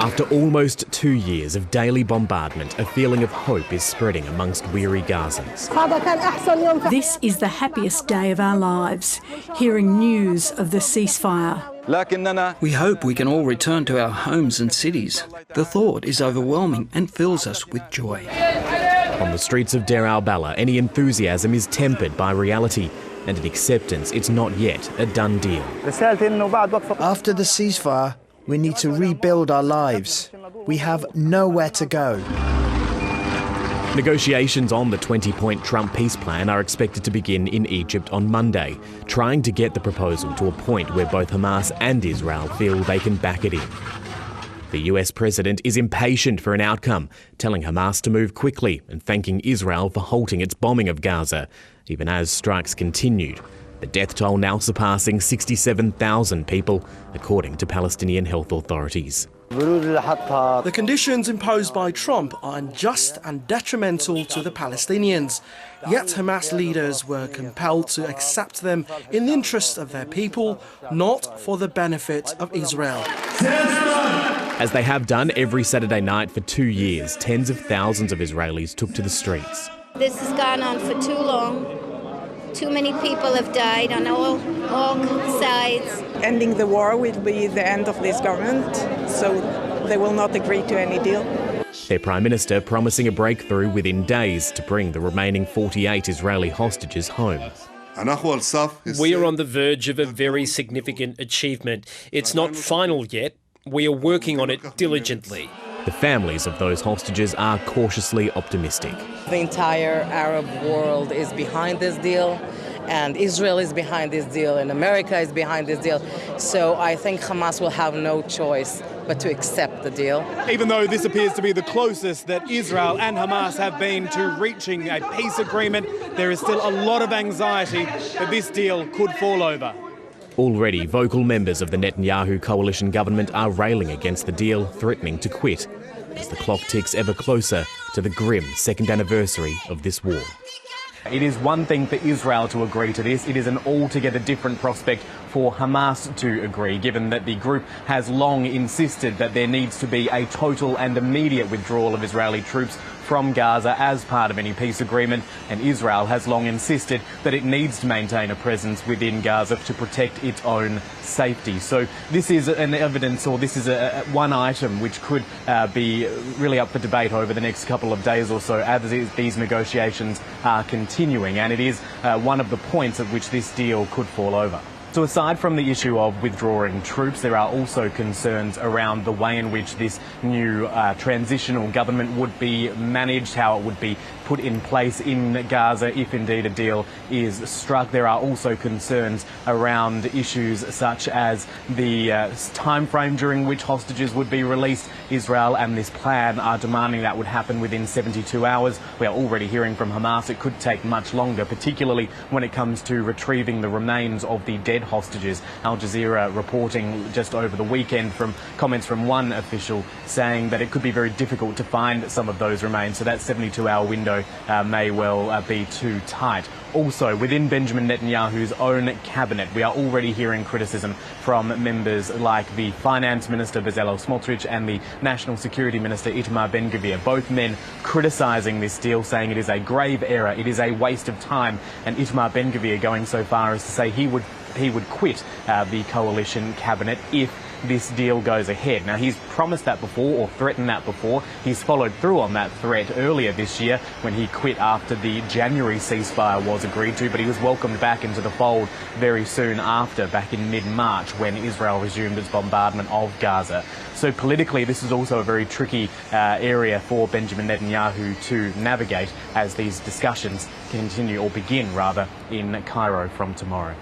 After almost 2 years of daily bombardment, a feeling of hope is spreading amongst weary Gazans. This is the happiest day of our lives, hearing news of the ceasefire. We hope we can all return to our homes and cities. The thought is overwhelming and fills us with joy. On the streets of Deir al-Balah, any enthusiasm is tempered by reality and an acceptance it's not yet a done deal. After the ceasefire, we need to rebuild our lives. We have nowhere to go. Negotiations on the 20-point Trump peace plan are expected to begin in Egypt on Monday, trying to get the proposal to a point where both Hamas and Israel feel they can back it in. The US president is impatient for an outcome, telling Hamas to move quickly and thanking Israel for halting its bombing of Gaza, even as strikes continued. The death toll now surpassing 67,000 people, according to Palestinian health authorities. The conditions imposed by Trump are unjust and detrimental to the Palestinians. Yet Hamas leaders were compelled to accept them in the interest of their people, not for the benefit of Israel. As they have done every Saturday night for 2 years, tens of thousands of Israelis took to the streets. This has gone on for too long. Too many people have died on all sides. Ending the war will be the end of this government, so they will not agree to any deal. Their Prime Minister promising a breakthrough within days to bring the remaining 48 Israeli hostages home. We are on the verge of a very significant achievement. It's not final yet. We are working on it diligently. The families of those hostages are cautiously optimistic. The entire Arab world is behind this deal, and Israel is behind this deal, and America is behind this deal. So I think Hamas will have no choice but to accept the deal. Even though this appears to be the closest that Israel and Hamas have been to reaching a peace agreement, there is still a lot of anxiety that this deal could fall over. Already, vocal members of the Netanyahu coalition government are railing against the deal, threatening to quit, as the clock ticks ever closer to the grim second anniversary of this war. It is one thing for Israel to agree to this. It is an altogether different prospect for Hamas to agree, given that the group has long insisted that there needs to be a total and immediate withdrawal of Israeli troops from Gaza as part of any peace agreement, and Israel has long insisted that it needs to maintain a presence within Gaza to protect its own safety. So this is an evidence, or this is one item which could be really up for debate over the next couple of days or so as these negotiations are continuing, and it is one of the points at which this deal could fall over. So aside from the issue of withdrawing troops, there are also concerns around the way in which this new transitional government would be managed, how it would be put in place in Gaza if indeed a deal is struck. There are also concerns around issues such as the time frame during which hostages would be released. Israel and this plan are demanding that would happen within 72 hours. We are already hearing from Hamas it could take much longer, particularly when it comes to retrieving the remains of the dead hostages. Al Jazeera reporting just over the weekend from comments from one official saying that it could be very difficult to find some of those remains, so that 72-hour window may well be too tight. Also, within Benjamin Netanyahu's own cabinet, we are already hearing criticism from members like the Finance Minister Bezalel Smotrich and the National Security Minister Itamar Ben-Gvir, both men criticising this deal, saying it is a grave error, it is a waste of time, and Itamar Ben-Gvir going so far as to say he would quit the coalition cabinet if this deal goes ahead. Now, he's promised that before, or threatened that before. He's followed through on that threat earlier this year when he quit after the January ceasefire was agreed to, but he was welcomed back into the fold very soon after, back in mid-March, when Israel resumed its bombardment of Gaza. So politically, this is also a very tricky area for Benjamin Netanyahu to navigate as these discussions continue, or begin rather, in Cairo from tomorrow.